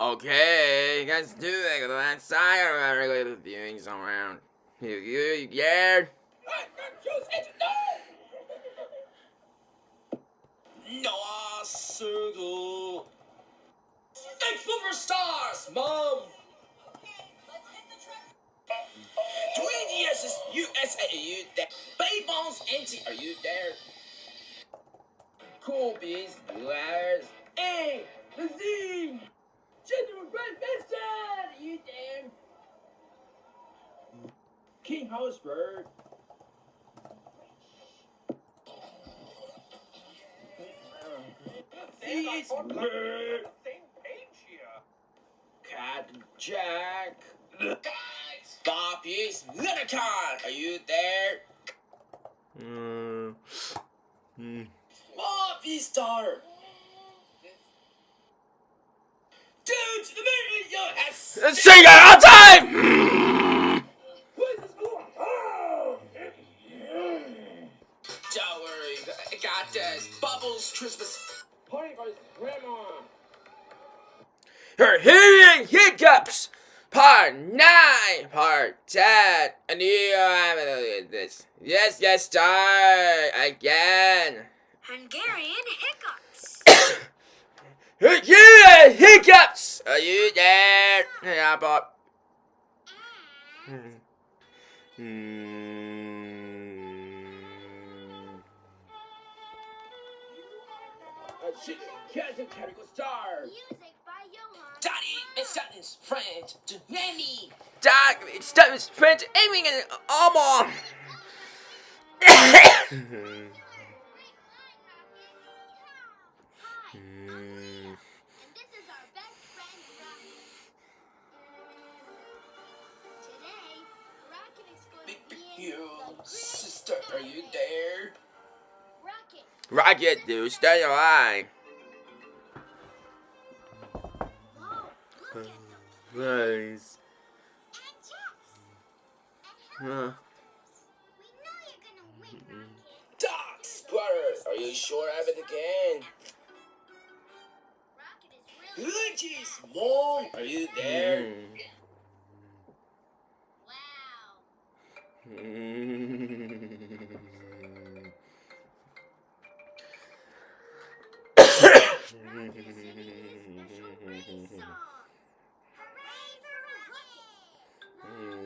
Okay, let's do it. Go outside. I'm going to the viewings around. You scared? No, thanks for stars, Mom. 3DS's USA, are you there? Baseball's Auntie, are you there? Cool Bees, Blue Hours. Hey, the Z! General Red Bastard, are you there? King Houseburg. These on the same page here. Cat Jack. Bobby's Leprechaun, are you there? Bobby Star. Dude, the minute you have Sing it on time! Don't worry, I got this. Bubbles Christmas party for his grandma. Her hearing hiccups! Part 9, Part 10. And you have this. Yes, start again. Hungarian hiccups. Hungarian hiccups! Are you there? Yeah, Bob. Category star. Music by Johan. Daddy, it's Sutton's friend to Nanny. Doc, it's Stubbs' friend aiming at Alma. And this is our best friend, Rocket. Today, Rocket is going to be in You, the sister, are you there? Rocket. Rocket, dude, stay alive. Whoa, look at them. Nice. And Jets. Huh. And helicopters. We know you're gonna win, Rocket. Doc Sputter, are you sure of it again? Rocket is really Luigi's mom, are you there? wow. Rocket is singing his special birthday song. Hooray for Rocket!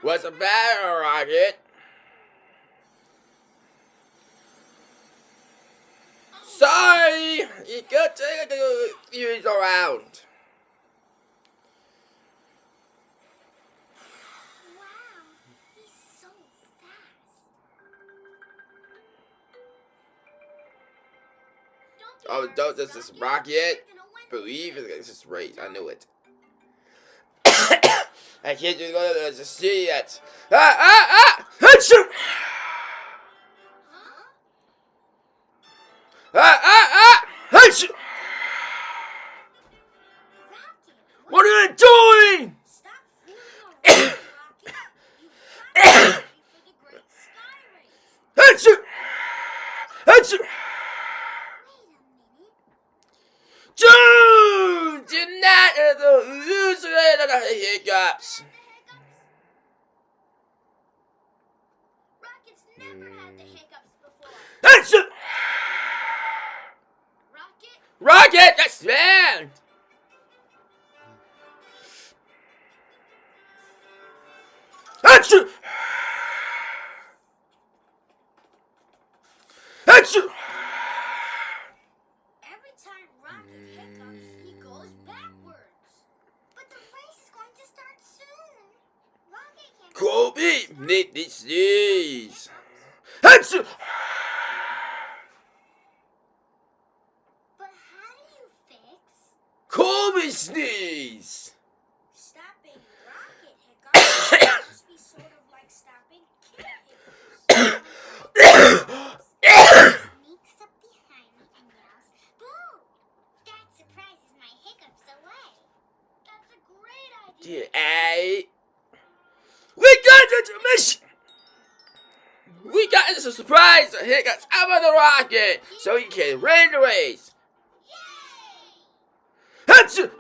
What's the matter, Rocket? Sorry! You got to take the views around. Wow, he's so fast. Oh, Don't this is Rocket. Rocket. You're gonna win the Believe race. it's this race. I knew it. I can't just go to see it. Achoo! Huh? Achoo! Rocket, What are you doing? stop fooling around, Rocket. You've got to be ready for the great sky race. Achoo! Achoo! Wait a minute. Dude! Do not lose the hiccups. Rocket's never had the hiccups before. Achoo! Rocket, Rocket, that's man! Achoo! Achoo! every time Rocket hiccups, he goes backwards. But the race is going to start soon. Rocket can Kobe, need this sneeze. Achoo! But how do you fix Kobe sneeze. stopping Rocket hiccups? It must be sort of like stopping kid hiccups. Sneaks up behind me and yells, "Boo!" That surprises my hiccups away. Hey, we got a mission. We got a surprise for Hiccups out of the rocket, so he can run the race. Achoo!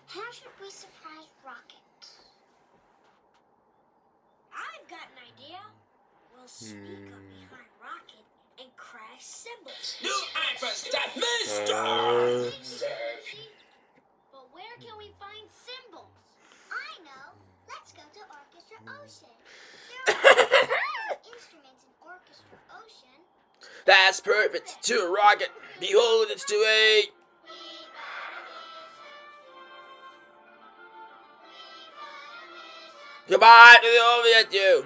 How should we surprise Rocket? I've got an idea. We'll sneak up behind Rocket and crash cymbals. You ain't but that Mr. But where can we find cymbals? I know. Let's go to Orchestra Ocean. There are instruments in Orchestra Ocean. That's perfect. To a rocket. Behold, it's too late. Goodbye to the Oviet, you.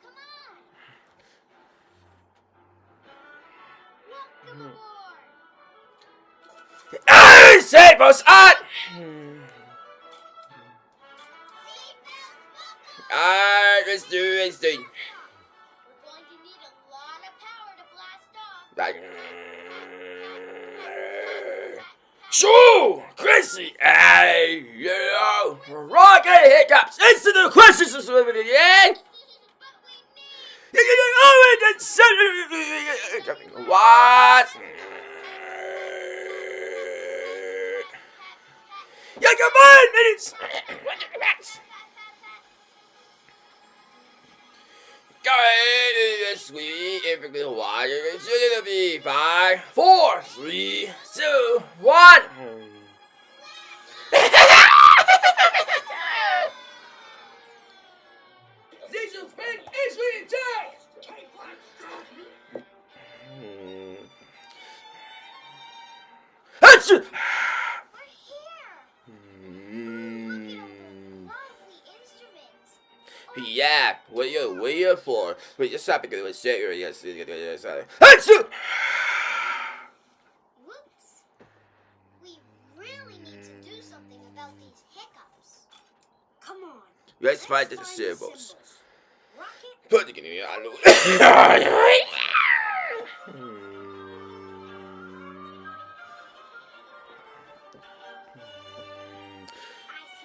Come on. Welcome aboard. Hey, Sabos on! Alright, let's do this thing. We're going to need a lot of power to blast off. Shoo! Chrissy! Hey, yo! Rocket Hiccups! Into the questions of swimming in the end! What? Yeah, come on, minutes! Go ahead, sweet, if it will water, it's be 5, 4, 3, 2, 1. This is big Israel Jazz. Achoo! We're here. Lovely instruments. Yeah, what you waiting for? Wait, just stop because it was serious. Achoo! Whoops. We really need to do something about these hiccups. Come on. Let's find the symbols. Rocket. Put it in the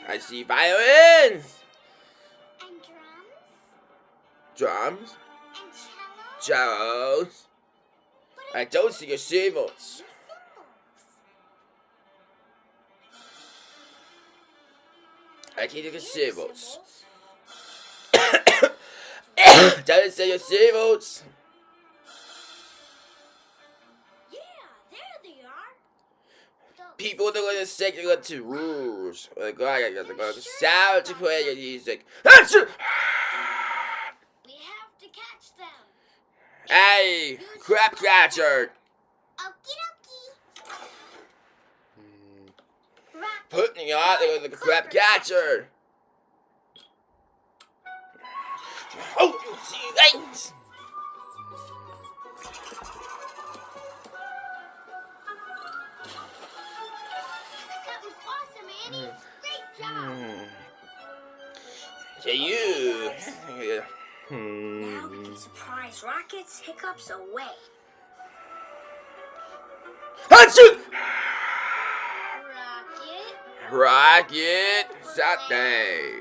I see violins, And drums. drums, And cellos. cellos. I don't see your symbols. Cymbals. I can't see your Here's symbols. cymbals. Doesn't say your symbols. Yeah, there they are. People are going to stick to rules. Like, I got the sound to play your music. Achoo! We have to catch them. Hey, crap catcher. Okie dokie. Rocket. Put me on the crap catcher. Oh, see you later. That was awesome, Annie. Great job. To you. Now we can surprise Rocket's Hiccups away. Achoo! Rocket. Rocket Saturday.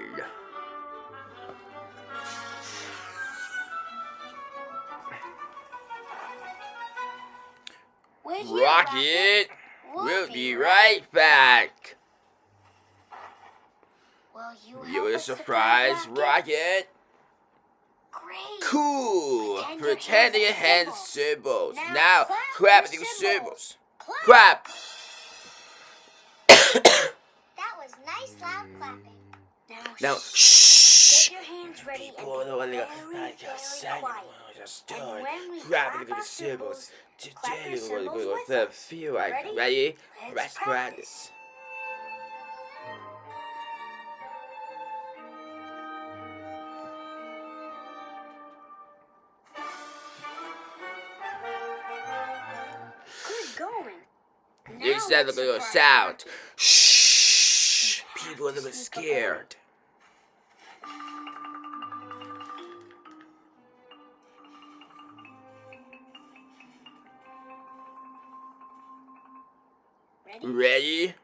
We're here, Rocket, we'll be right back. Will you help You're a us surprise, Rocket. Great. Cool. Pretend Pretend your your hands hands are symbols. Now Now clap clap your your cymbals. symbols. Clap. That was nice loud clapping. Now, shh. Get your hands ready People and don't want be to very, go. very quiet. Just And start when we clapping clap our the symbols. clap your Today we're cymbals going with to us. feel like Ready? ready. Let's Let's practice. practice. Good going. You Now said let's look at your surprise sound. Rocket. Shh. People are a little scared. Ready? Ready?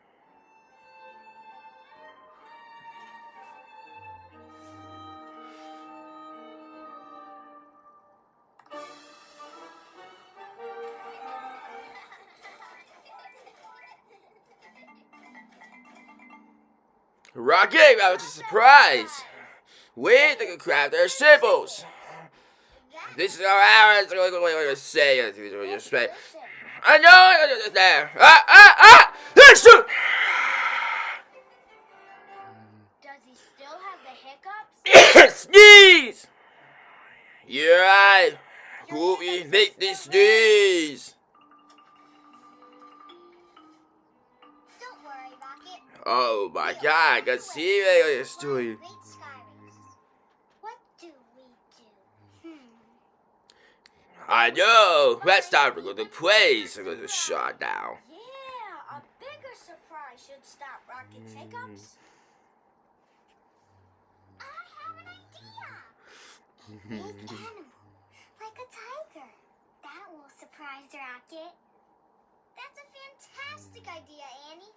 Rocket, that was a surprise. We can craft their symbols. This is our hour. Let's say it. Listen. I know it's there. Let's do. Does he still have the hiccups? Sneeze. You're right. Goofy, make this sneeze. Don't worry, Rocket. Oh my God! I can see what it's doing. Great sky race. What do we do? I know. Let's start with the place. I'm gonna shut down. Yeah, a bigger surprise should stop Rocket's hiccups. I have an idea. A big animal, like a tiger. That will surprise Rocket. That's a fantastic idea, Annie.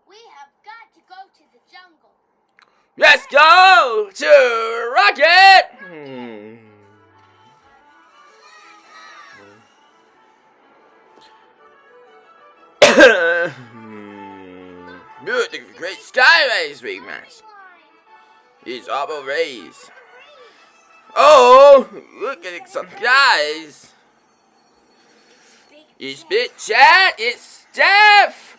We have got to go to the jungle. Let's go to Rocket. Good, the great sky race, big match. These are rays. Oh, look at some guys. It's Big Chat. It's Steph.